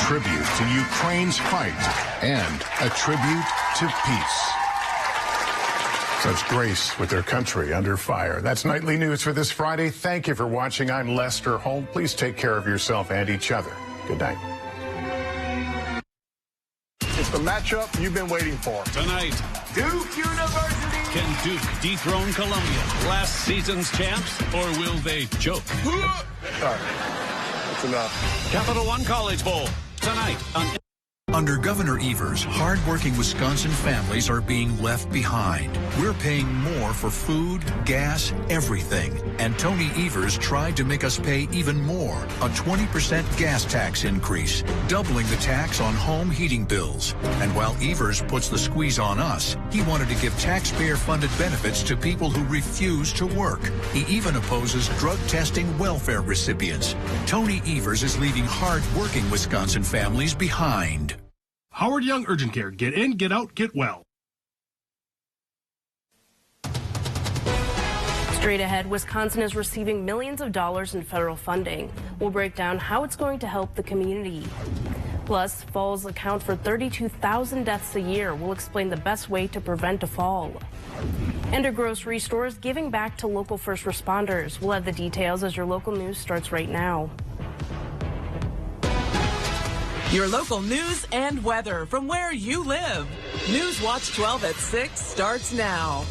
tribute to Ukraine's fight and a tribute to peace. Such grace with their country under fire. That's Nightly News for this Friday. Thank you for watching. I'm Lester Holt. Please take care of yourself and each other. Good night. It's the matchup you've been waiting for. Tonight, Duke University. can Duke dethrone Columbia, last season's champs, or will they choke? All right, that's enough. Capital One College Bowl, tonight on... Under Governor Evers, hardworking Wisconsin families are being left behind. We're paying more for food, gas, everything. And Tony Evers tried to make us pay even more, a 20% gas tax increase, doubling the tax on home heating bills. And while Evers puts the squeeze on us, he wanted to give taxpayer-funded benefits to people who refuse to work. He even opposes drug testing welfare recipients. Tony Evers is leaving hardworking Wisconsin families behind. Howard Young Urgent Care. Get in, get out, get well. Straight ahead, Wisconsin is receiving millions of dollars in federal funding. We'll break down how it's going to help the community. Plus, falls account for 32,000 deaths a year. We'll explain the best way to prevent a fall. And a grocery store is giving back to local first responders. We'll have the details as your local news starts right now. Your local news and weather from where you live. News Watch 12 at 6 starts now.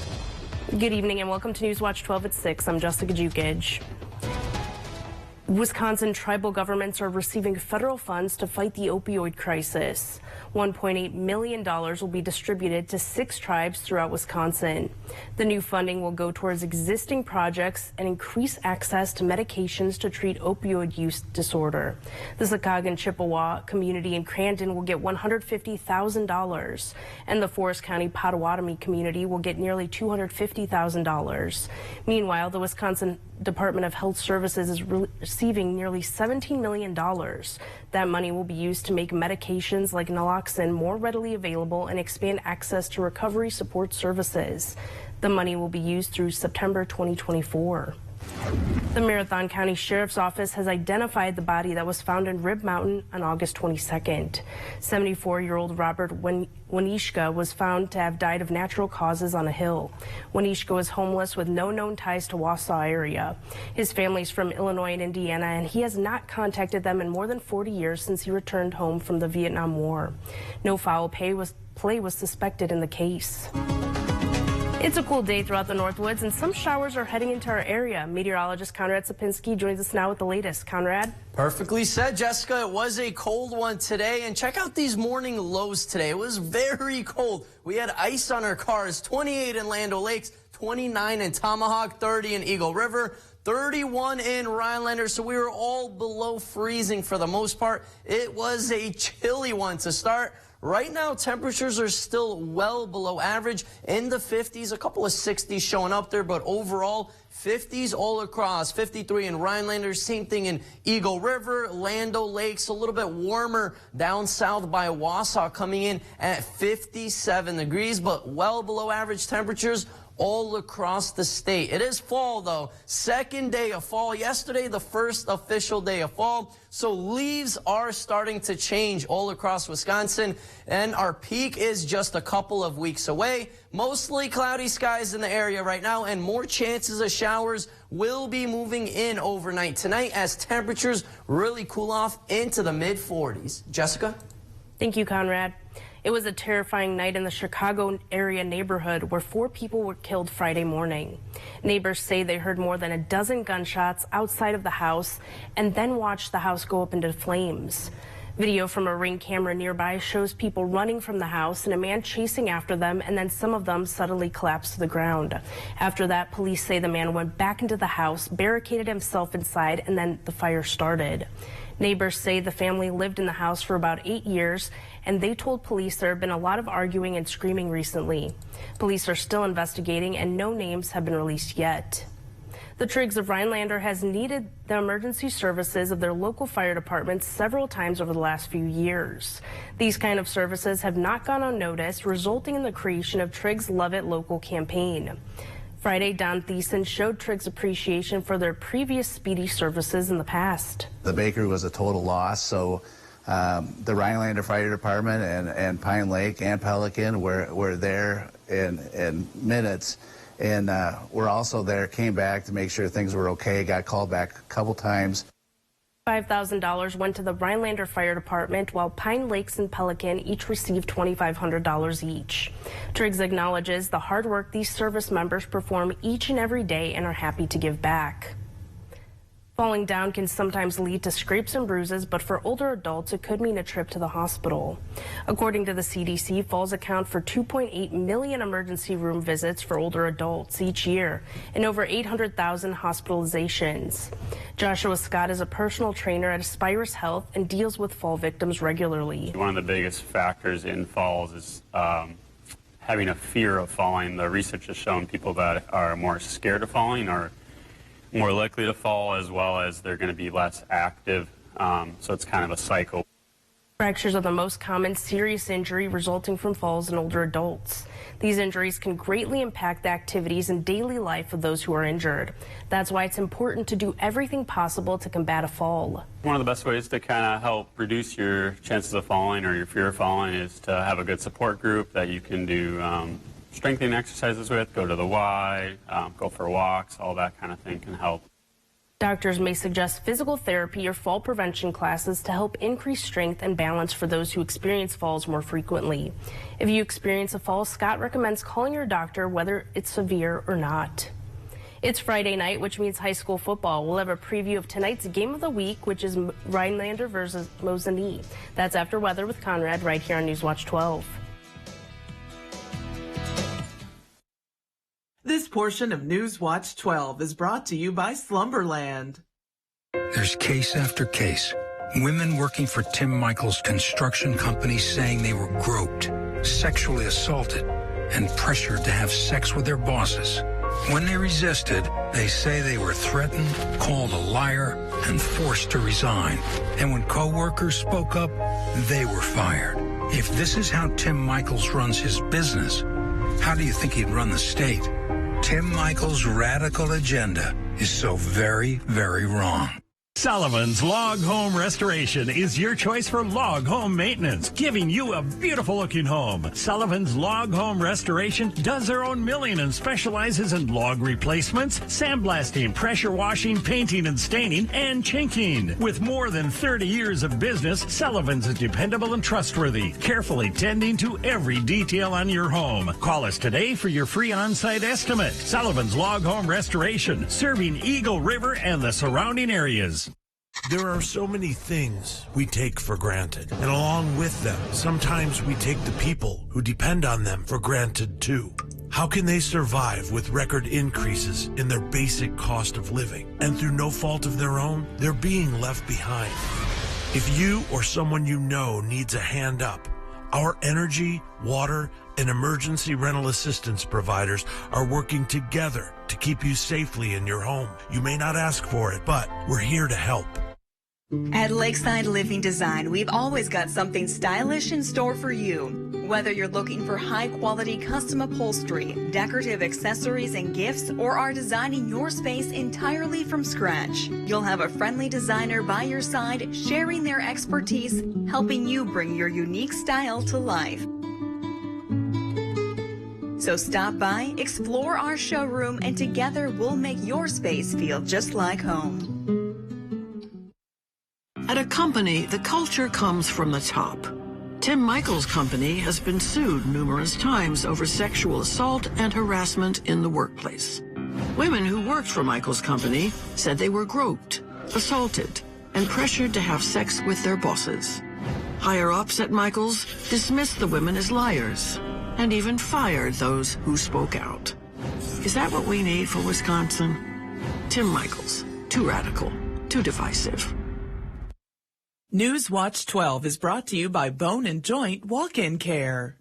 Good evening and welcome to News Watch 12 at 6. I'm Jessica Jukic. Wisconsin tribal governments are receiving federal funds to fight the opioid crisis. $1.8 million will be distributed to 6 tribes throughout Wisconsin. The new funding will go towards existing projects and increase access to medications to treat opioid use disorder. The Sakagan Chippewa community in Crandon will get $150,000, and the Forest County Potawatomi community will get nearly $250,000. Meanwhile, the Wisconsin Department of Health Services is receiving nearly $17 million. That money will be used to make medications like naloxone more readily available and expand access to recovery support services. The money will be used through September 2024. The Marathon County Sheriff's Office has identified the body that was found in Rib Mountain on August 22nd. 74-year-old Robert Wanishka was found to have died of natural causes on a hill. Wanishka was homeless with no known ties to Wausau area. His family's from Illinois and Indiana, and he has not contacted them in more than 40 years since he returned home from the Vietnam War. No foul play was suspected in the case. It's a cool day throughout the Northwoods, and some showers are heading into our area. Meteorologist Conrad Sapinski joins us now with the latest. Conrad? Perfectly said, Jessica. It was a cold one today, and check out these morning lows today. It was very cold. We had ice on our cars, 28 in Land O'Lakes, 29 in Tomahawk, 30 in Eagle River, 31 in Rhinelander, so we were all below freezing for the most part. It was a chilly one to start. Right now, temperatures are still well below average in the 50s, a couple of 60s showing up there, but overall, 50s all across. 53 in Rhinelander, same thing in Eagle River, Land O'Lakes, a little bit warmer down south by Wausau, coming in at 57 degrees, but well below average temperatures all across the state. It is fall, though. Second day of fall. Yesterday, the first official day of fall. So leaves are starting to change all across Wisconsin, and our peak is just a couple of weeks away. Mostly cloudy skies in the area right now, and more chances of showers will be moving in overnight tonight as temperatures really cool off into the mid-40s. Jessica? Thank you, Conrad. It was a terrifying night in the Chicago area neighborhood where 4 people were killed Friday morning. Neighbors say they heard more than a dozen gunshots outside of the house and then watched the house go up into flames. Video from a Ring camera nearby shows people running from the house and a man chasing after them, and then some of them suddenly collapsed to the ground. After that, police say the man went back into the house, barricaded himself inside, and then the fire started. Neighbors say the family lived in the house for about 8 years, and they told police there have been a lot of arguing and screaming recently. Police are still investigating, and no names have been released yet. The Triggs of Rhinelander has needed the emergency services of their local fire departments several times over the last few years. These kind of services have not gone unnoticed, resulting in the creation of Triggs Love It Local campaign. Friday, Don Thiessen showed Triggs appreciation for their previous speedy services in the past. The bakery was a total loss, so The Rhinelander Fire Department and Pine Lake and Pelican were there in minutes. And we're also there, came back to make sure things were okay, got called back a couple times. $5,000 went to the Rhinelander Fire Department, while Pine Lakes and Pelican each received $2,500 each. Triggs acknowledges the hard work these service members perform each and every day and are happy to give back. Falling down can sometimes lead to scrapes and bruises, but for older adults, it could mean a trip to the hospital. According to the CDC, falls account for 2.8 million emergency room visits for older adults each year and over 800,000 hospitalizations. Joshua Scott is a personal trainer at Aspirus Health and deals with fall victims regularly. One of the biggest factors in falls is having a fear of falling. The research has shown people that are more scared of falling are more likely to fall, as well as they're going to be less active, so it's kind of a cycle. Fractures are the most common serious injury resulting from falls in older adults. These injuries can greatly impact the activities and daily life of those who are injured. That's why it's important to do everything possible to combat a fall. One of the best ways to kind of help reduce your chances of falling or your fear of falling is to have a good support group that you can do strengthening exercises with, go to the Y, go for walks, all that kind of thing can help. Doctors may suggest physical therapy or fall prevention classes to help increase strength and balance for those who experience falls more frequently. If you experience a fall, Scott recommends calling your doctor whether it's severe or not. It's Friday night, which means high school football. We'll have a preview of tonight's game of the week, which is Rhinelander versus Mosinee. That's after weather with Conrad right here on Newswatch 12. This portion of Newswatch 12 is brought to you by Slumberland. There's case after case. Women working for Tim Michaels' construction company saying they were groped, sexually assaulted, and pressured to have sex with their bosses. When they resisted, they say they were threatened, called a liar, and forced to resign. And when co-workers spoke up, they were fired. If this is how Tim Michaels runs his business, how do you think he'd run the state? Tim Michaels' radical agenda is so very, very wrong. Sullivan's Log Home Restoration is your choice for log home maintenance, giving you a beautiful looking home. Sullivan's Log Home Restoration does their own milling and specializes in log replacements, sandblasting, pressure washing, painting and staining, and chinking. With more than 30 years of business, Sullivan's is dependable and trustworthy, carefully tending to every detail on your home. Call us today for your free on-site estimate. Sullivan's Log Home Restoration, serving Eagle River and the surrounding areas. There are so many things we take for granted, and along with them, sometimes we take the people who depend on them for granted too. How can they survive with record increases in their basic cost of living? And through no fault of their own, they're being left behind. If you or someone you know needs a hand up, our energy, water, and emergency rental assistance providers are working together to keep you safely in your home. You may not ask for it, but we're here to help. At Lakeside Living Design, we've always got something stylish in store for you. Whether you're looking for high-quality custom upholstery, decorative accessories and gifts, or are designing your space entirely from scratch, you'll have a friendly designer by your side, sharing their expertise, helping you bring your unique style to life. So stop by, explore our showroom, and together we'll make your space feel just like home. At a company, the culture comes from the top. Tim Michaels' company has been sued numerous times over sexual assault and harassment in the workplace. Women who worked for Michaels' company said they were groped, assaulted, and pressured to have sex with their bosses. Higher-ups at Michaels dismissed the women as liars and even fired those who spoke out. Is that what we need for Wisconsin? Tim Michaels, too radical, too divisive. Newswatch 12 is brought to you by Bone and Joint Walk-In Care.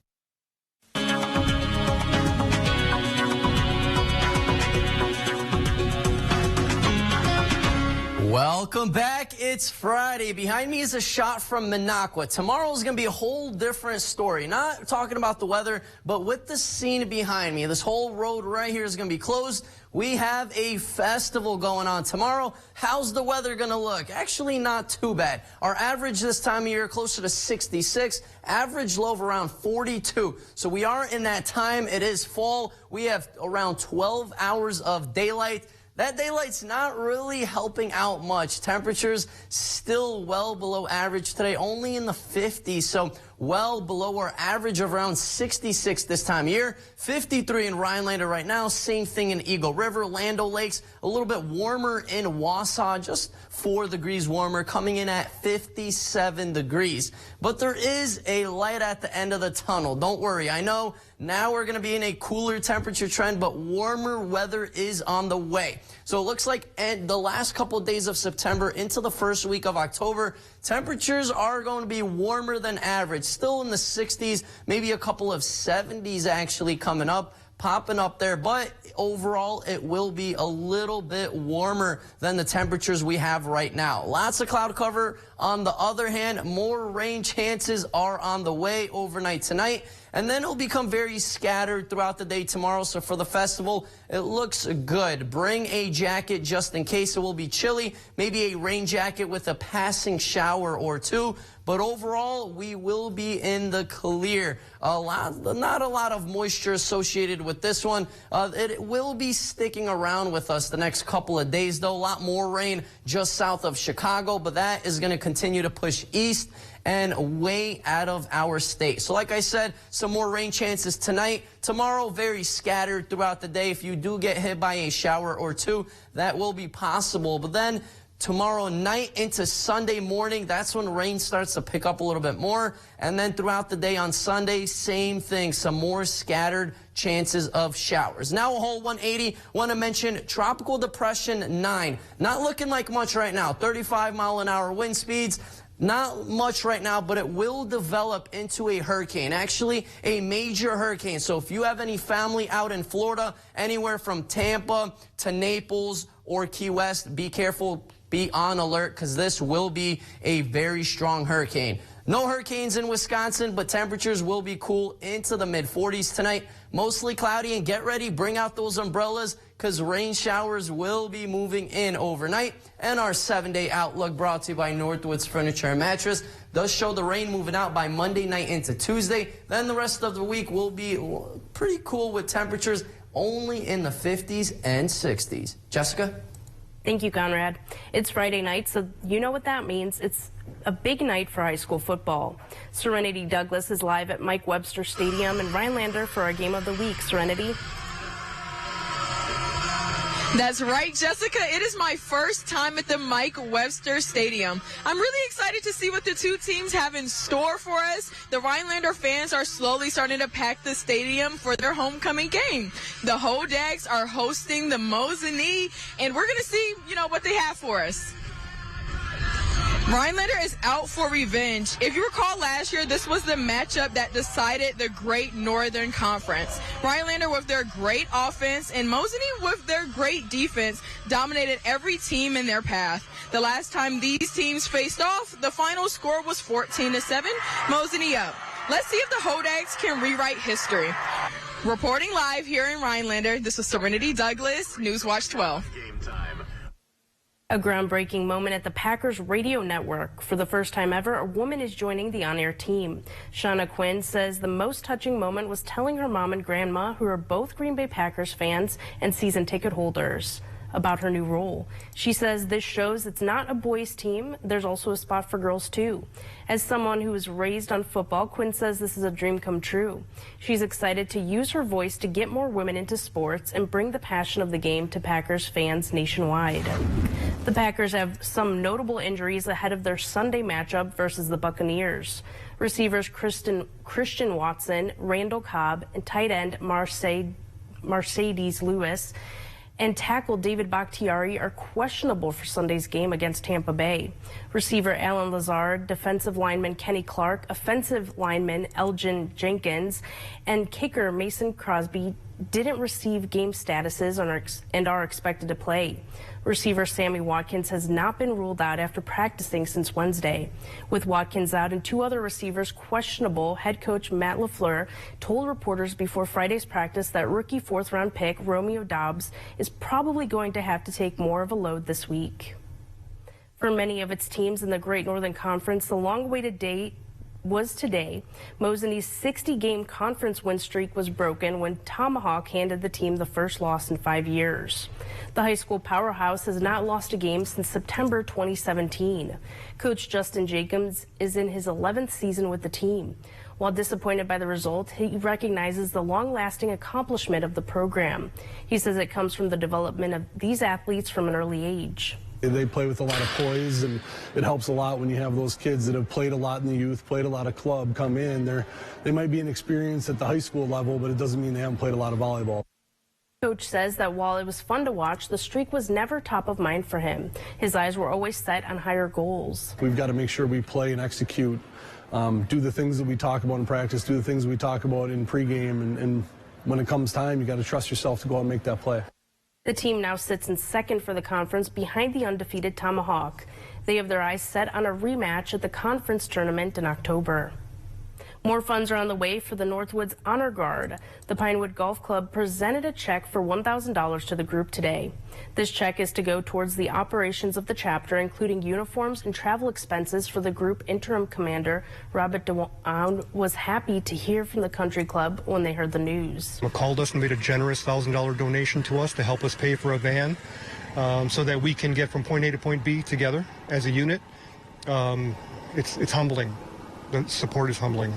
Welcome back. It's Friday. Behind me is a shot from Minocqua. Tomorrow is going to be a whole different story. Not talking about the weather, but with the scene behind me. This whole road right here is going to be closed. We have a festival going on tomorrow. How's the weather going to look? Actually, not too bad. Our average this time of year closer to 66. Average low of around 42. So we are in that time. It is fall. We have around 12 hours of daylight. That daylight's not really helping out much. Temperatures still well below average today, only in the 50s, so well below our average of around 66 this time of year. 53 in Rhinelander right now, same thing in Eagle River, Lando Lakes, a little bit warmer in Wausau, just 4 degrees warmer, coming in at 57 degrees. But there is a light at the end of the tunnel. Don't worry, I know now we're going to be in a cooler temperature trend, but warmer weather is on the way. So it looks like the last couple of days of September into the first week of October, temperatures are going to be warmer than average. Still in the 60s, maybe a couple of 70s actually coming up, popping up there. But overall, it will be a little bit warmer than the temperatures we have right now. Lots of cloud cover. On the other hand, more rain chances are on the way overnight tonight. And then it'll become very scattered throughout the day tomorrow. So for the festival, it looks good. Bring a jacket just in case it will be chilly. Maybe a rain jacket with a passing shower or two. But overall, we will be in the clear. Not a lot of moisture associated with this one. It will be sticking around with us the next couple of days, though. A lot more rain just south of Chicago, but that is going to continue to push east and way out of our state. So like I said, some more rain chances tonight. Tomorrow, very scattered throughout the day. If you do get hit by a shower or two, that will be possible. But then tomorrow night into Sunday morning, that's when rain starts to pick up a little bit more. And then throughout the day on Sunday, same thing, some more scattered chances of showers. Now a whole 180. Want to mention Tropical Depression 9. Not looking like much right now. 35-mile-an-hour wind speeds. Not much right now, but it will develop into a hurricane, actually a major hurricane. So if you have any family out in Florida, anywhere from Tampa to Naples or Key West, be careful, be on alert, because this will be a very strong hurricane. No hurricanes in Wisconsin, but temperatures will be cool into the mid-40s tonight. Mostly cloudy, and get ready, bring out those umbrellas, because rain showers will be moving in overnight. And our 7-day outlook, brought to you by Northwoods Furniture and Mattress, does show the rain moving out by Monday night into Tuesday. Then the rest of the week will be pretty cool with temperatures only in the 50s and 60s. Jessica? Thank you, Conrad. It's Friday night, so you know what that means. It's a big night for high school football. Serenity Douglas is live at Mike Webster Stadium in Rhinelander for our game of the week. Serenity? That's right, Jessica. It is my first time at the Mike Webster Stadium. I'm really excited to see what the two teams have in store for us. The Rhinelander fans are slowly starting to pack the stadium for their homecoming game. The Hodags are hosting the Mosinee, and we're going to see, what they have for us. Rhinelander is out for revenge. If you recall last year, this was the matchup that decided the Great Northern Conference. Rhinelander with their great offense and Mosinee with their great defense dominated every team in their path. The last time these teams faced off, the final score was 14-7, Mosinee up. Let's see if the Hodags can rewrite history. Reporting live here in Rhinelander, this is Serenity Douglas, Newswatch 12. A groundbreaking moment at the Packers radio network. For the first time ever, a woman is joining the on-air team. Shauna Quinn says the most touching moment was telling her mom and grandma, who are both Green Bay Packers fans and season ticket holders, about her new role. She says this shows it's not a boys' team. There's also a spot for girls, too. As someone who was raised on football, Quinn says this is a dream come true. She's excited to use her voice to get more women into sports and bring the passion of the game to Packers fans nationwide. The Packers have some notable injuries ahead of their Sunday matchup versus the Buccaneers. Receivers Christian Watson, Randall Cobb, and tight end Mercedes Lewis and tackle David Bakhtiari are questionable for Sunday's game against Tampa Bay. Receiver Alan Lazard, defensive lineman Kenny Clark, offensive lineman Elgin Jenkins, and kicker Mason Crosby didn't receive game statuses and are expected to play. Receiver Sammy Watkins has not been ruled out after practicing since Wednesday. With Watkins out and 2 other receivers questionable, head coach Matt LaFleur told reporters before Friday's practice that rookie 4th-round pick Romeo Doubs is probably going to have to take more of a load this week. For many of its teams in the Great Northern Conference, the long-awaited day was today. Mosiney's 60-game conference win streak was broken when Tomahawk handed the team the first loss in 5 years. The high school powerhouse has not lost a game since September 2017. Coach Justin Jacobs is in his 11th season with the team. While disappointed by the result, he recognizes the long-lasting accomplishment of the program. He says it comes from the development of these athletes from an early age. They play with a lot of poise, and it helps a lot when you have those kids that have played a lot in the youth, played a lot of club, come in. They might be inexperienced at the high school level, but it doesn't mean they haven't played a lot of volleyball. Coach says that while it was fun to watch, the streak was never top of mind for him. His eyes were always set on higher goals. We've got to make sure we play and execute, do the things that we talk about in practice, do the things we talk about in pregame, and when it comes time, you got to trust yourself to go out and make that play. The team now sits in second for the conference behind the undefeated Tomahawk. They have their eyes set on a rematch at the conference tournament in October. More funds are on the way for the Northwoods Honor Guard. The Pinewood Golf Club presented a check for $1,000 to the group today. This check is to go towards the operations of the chapter, including uniforms and travel expenses for the group. Interim commander Robert DeWan was happy to hear from the country club when they heard the news. They called us and made a generous $1,000 donation to us to help us pay for a van so that we can get from point A to point B together as a unit. It's humbling. The support is humbling.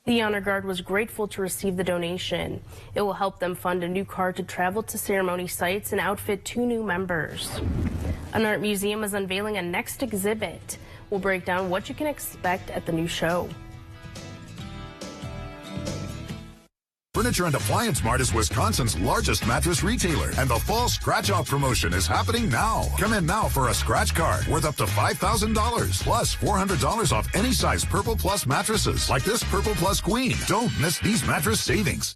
The Honor Guard was grateful to receive the donation. It will help them fund a new car to travel to ceremony sites and outfit 2 new members. An art museum is unveiling a next exhibit. We'll break down what you can expect at the new show. Furniture and Appliance Mart is Wisconsin's largest mattress retailer, and the fall scratch-off promotion is happening now. Come in now for a scratch card worth up to $5,000, plus $400 off any size Purple Plus mattresses, like this Purple Plus Queen. Don't miss these mattress savings.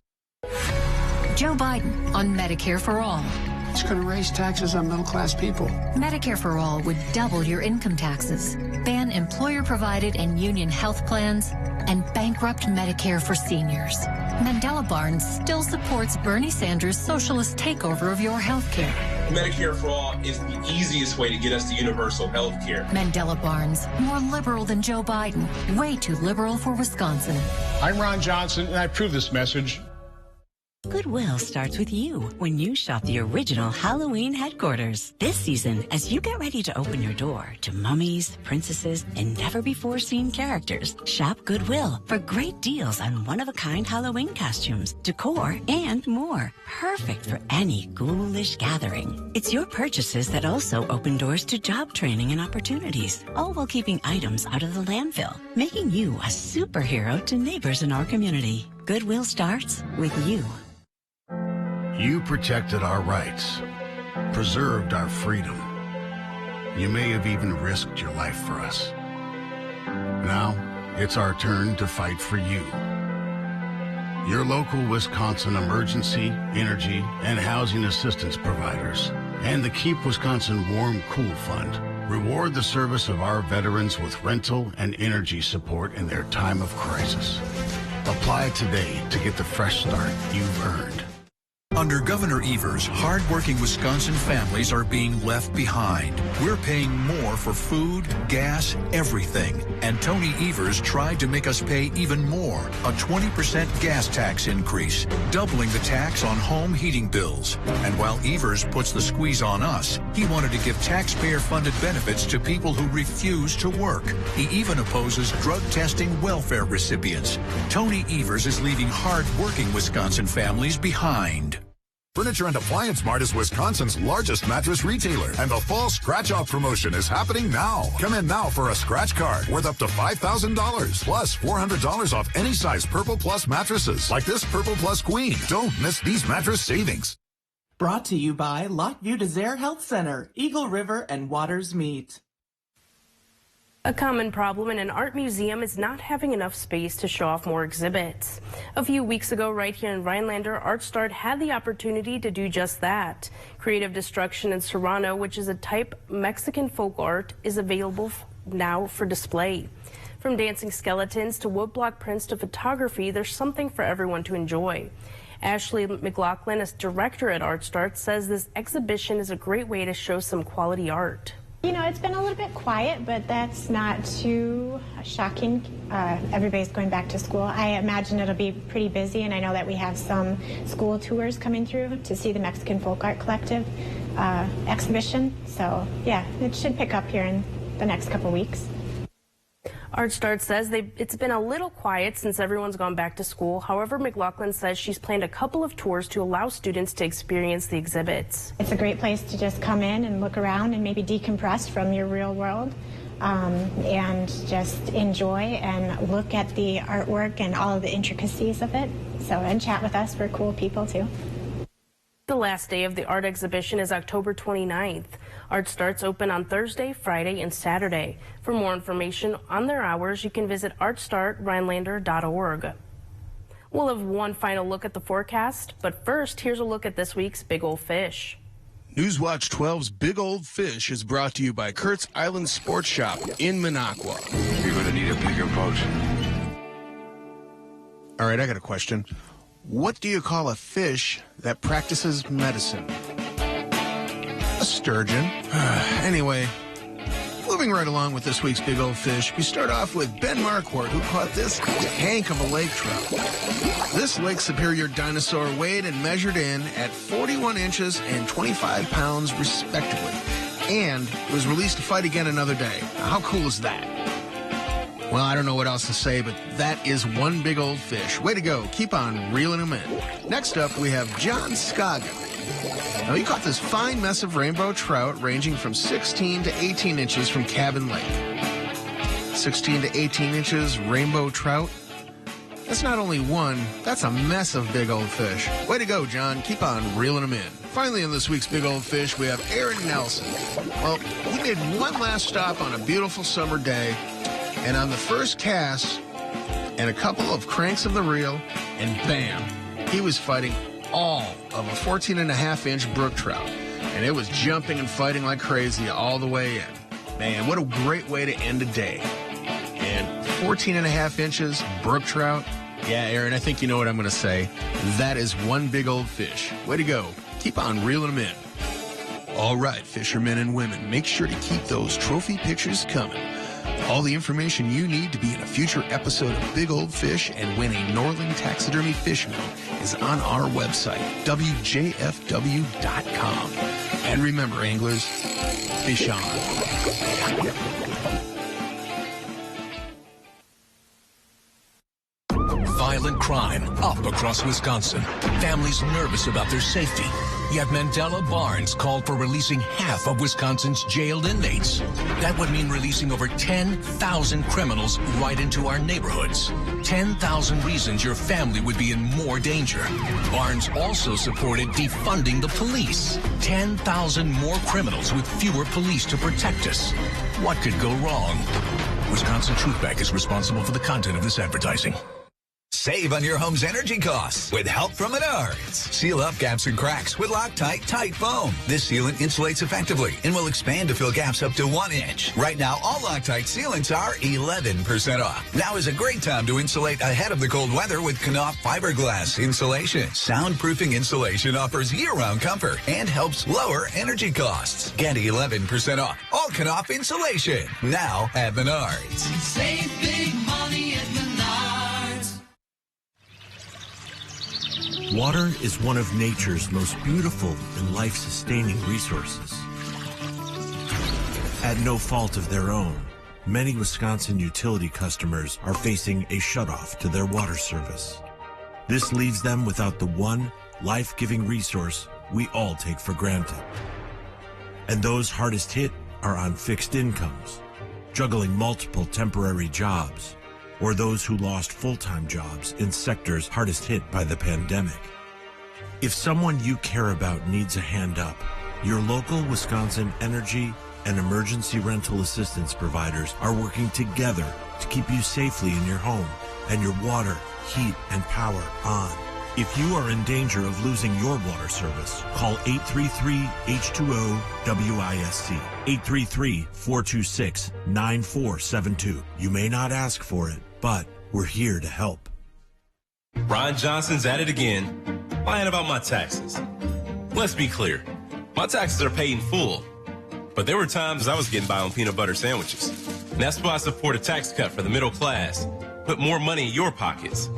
Joe Biden on Medicare for All. It's going to raise taxes on middle-class people. Medicare for All would double your income taxes, ban employer-provided and union health plans, and bankrupt Medicare for seniors. Mandela Barnes still supports Bernie Sanders' socialist takeover of your health care. Medicare for All is the easiest way to get us to universal health care. Mandela Barnes, more liberal than Joe Biden, way too liberal for Wisconsin. I'm Ron Johnson, and I approve this message. Goodwill starts with you when you shop the original Halloween headquarters. This season, as you get ready to open your door to mummies, princesses, and never-before-seen characters, shop Goodwill for great deals on one-of-a-kind Halloween costumes, decor, and more. Perfect for any ghoulish gathering. It's your purchases that also open doors to job training and opportunities, all while keeping items out of the landfill, making you a superhero to neighbors in our community. Goodwill starts with you. You protected our rights, preserved our freedom. You may have even risked your life for us. Now, it's our turn to fight for you. Your local Wisconsin emergency, energy, and housing assistance providers, and the Keep Wisconsin Warm Cool Fund reward the service of our veterans with rental and energy support in their time of crisis. Apply today to get the fresh start you've earned. Under Governor Evers, hard-working Wisconsin families are being left behind. We're paying more for food, gas, everything. And Tony Evers tried to make us pay even more, a 20% gas tax increase, doubling the tax on home heating bills. And while Evers puts the squeeze on us, he wanted to give taxpayer-funded benefits to people who refuse to work. He even opposes drug testing welfare recipients. Tony Evers is leaving hard-working Wisconsin families behind. Furniture and Appliance Mart is Wisconsin's largest mattress retailer, and the fall scratch-off promotion is happening now. Come in now for a scratch card worth up to $5,000, plus $400 off any size Purple Plus mattresses, like this Purple Plus Queen. Don't miss these mattress savings. Brought to you by Lockview Desert Health Center, Eagle River, and Waters Meat. A common problem in an art museum is not having enough space to show off more exhibits. A few weeks ago, right here in Rhinelander, ArtStart had the opportunity to do just that. Creative Destruction in Serrano, which is a type Mexican folk art, is available now for display. From dancing skeletons to woodblock prints to photography, there's something for everyone to enjoy. Ashley McLaughlin, as director at ArtStart, says this exhibition is a great way to show some quality art. You know, it's been a little bit quiet, but that's not too shocking. Everybody's going back to school. I imagine it'll be pretty busy, and I know that we have some school tours coming through to see the Mexican Folk Art Collective exhibition. So, yeah, it should pick up here in the next couple weeks. ArtStart says it's been a little quiet since everyone's gone back to school. However, McLaughlin says she's planned a couple of tours to allow students to experience the exhibits. It's a great place to just come in and look around and maybe decompress from your real world and just enjoy and look at the artwork and all of the intricacies of it. So, and chat with us. We're cool people, too. The last day of the art exhibition is October 29th. ArtStart's open on Thursday, Friday, and Saturday. For more information on their hours, you can visit artstartrhinelander.org. We'll have one final look at the forecast, but first, here's a look at this week's Big Old Fish. Newswatch 12's Big Old Fish is brought to you by Kurt's Island Sports Shop in Minocqua. You're going to need a bigger boat. All right, I got a question. What do you call a fish that practices medicine? A sturgeon. Anyway, moving right along with this week's Big Old Fish, we start off with Ben Marquardt, who caught this tank of a lake trout. This Lake Superior dinosaur weighed and measured in at 41 inches and 25 pounds, respectively, and was released to fight again another day. Now, how cool is that? Well, I don't know what else to say, but that is one big old fish. Way to go. Keep on reeling them in. Next up, we have John Scoggin. Now, he caught this fine mess of rainbow trout ranging from 16 to 18 inches from Cabin Lake. 16 to 18 inches rainbow trout. That's not only one, that's a mess of big old fish. Way to go, John. Keep on reeling them in. Finally, in this week's Big Old Fish, we have Aaron Nelson. Well, he made one last stop on a beautiful summer day, and on the first cast and a couple of cranks of the reel, and bam, he was fighting all of a 14.5-inch brook trout. And it was jumping and fighting like crazy all the way in. Man, what a great way to end a day. And 14.5 inches, brook trout. Yeah, Aaron, I think you know what I'm going to say. That is one big old fish. Way to go. Keep on reeling them in. All right, fishermen and women, make sure to keep those trophy pictures coming. All the information you need to be in a future episode of Big Old Fish and win a Norland Taxidermy fish meal is on our website, WJFW.com. And remember, anglers, fish on. Violent crime up across Wisconsin. Families nervous about their safety. Yet Mandela Barnes called for releasing half of Wisconsin's jailed inmates. That would mean releasing over 10,000 criminals right into our neighborhoods. 10,000 reasons your family would be in more danger. Barnes also supported defunding the police. 10,000 more criminals with fewer police to protect us. What could go wrong? Wisconsin Truth Bank is responsible for the content of this advertising. Save on your home's energy costs with help from Menards. Seal up gaps and cracks with Loctite Tight Foam. This sealant insulates effectively and will expand to fill gaps up to 1 inch. Right now, all Loctite sealants are 11% off. Now is a great time to insulate ahead of the cold weather with Knauf fiberglass insulation. Soundproofing insulation offers year-round comfort and helps lower energy costs. Get 11% off all Knauf insulation now at Menards. Save big money at Menards. Water is one of nature's most beautiful and life-sustaining resources. At no fault of their own, many Wisconsin utility customers are facing a shutoff to their water service. This leaves them without the one life-giving resource we all take for granted. And those hardest hit are on fixed incomes, juggling multiple temporary jobs, or those who lost full-time jobs in sectors hardest hit by the pandemic. If someone you care about needs a hand up, your local Wisconsin energy, and emergency rental assistance providers are working together to keep you safely in your home and your water, heat, and power on. If you are in danger of losing your water service, call 833-H2O-WISC, 833-426-9472. You may not ask for it, but we're here to help. Ron Johnson's at it again, lying about my taxes. Let's be clear, my taxes are paid in full, but there were times I was getting by on peanut butter sandwiches. And that's why I support a tax cut for the middle class. Put more money in your pockets,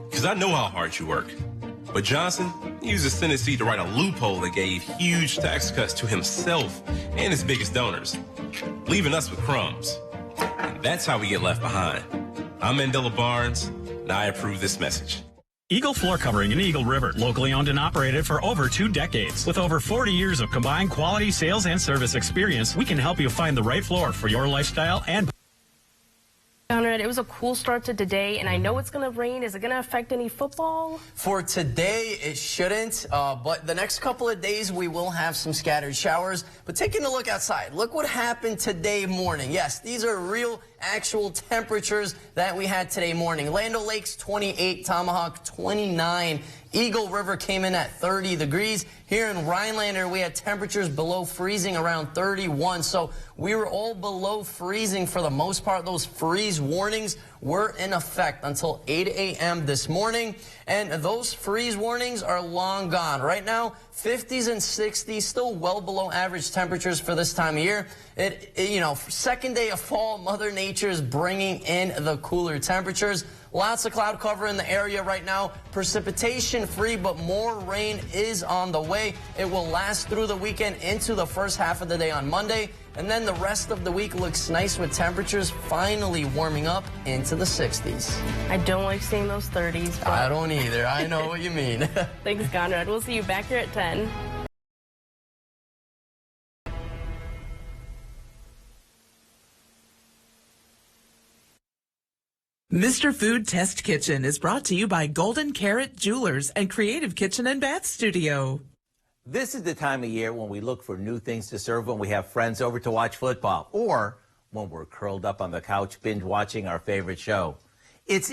because I know how hard you work. But Johnson used his Senate seat to write a loophole that gave huge tax cuts to himself and his biggest donors, leaving us with crumbs. And that's how we get left behind. I'm Mandela Barnes, and I approve this message. Eagle Floor Covering in Eagle River, locally owned and operated for over 2 decades. With over 40 years of combined quality sales and service experience, we can help you find the right floor for your lifestyle and... Conrad, it was a cool start to today, and I know it's going to rain. Is it going to affect any football? For today, it shouldn't, but the next couple of days, we will have some scattered showers. But taking a look outside, look what happened today morning. Yes, these are real, actual temperatures that we had today morning. Land O'Lakes, 28, Tomahawk, 29. Eagle River came in at 30 degrees. Here in Rhinelander, we had temperatures below freezing around 31. So we were all below freezing for the most part. Those freeze warnings were in effect until 8 a.m. this morning. And those freeze warnings are long gone. Right now, 50s and 60s, still well below average temperatures for this time of year. Second day of fall, Mother Nature is bringing in the cooler temperatures. Lots of cloud cover in the area right now. Precipitation free, but more rain is on the way. It will last through the weekend into the first half of the day on Monday. And then the rest of the week looks nice with temperatures finally warming up into the 60s. I don't like seeing those 30s. But... I don't either. I know what you mean. Thanks, Conrad. We'll see you back here at 10. Mr. Food Test Kitchen is brought to you by Golden Carrot Jewelers and Creative Kitchen and Bath Studio. This is the time of year when we look for new things to serve when we have friends over to watch football or when we're curled up on the couch binge watching our favorite show. It's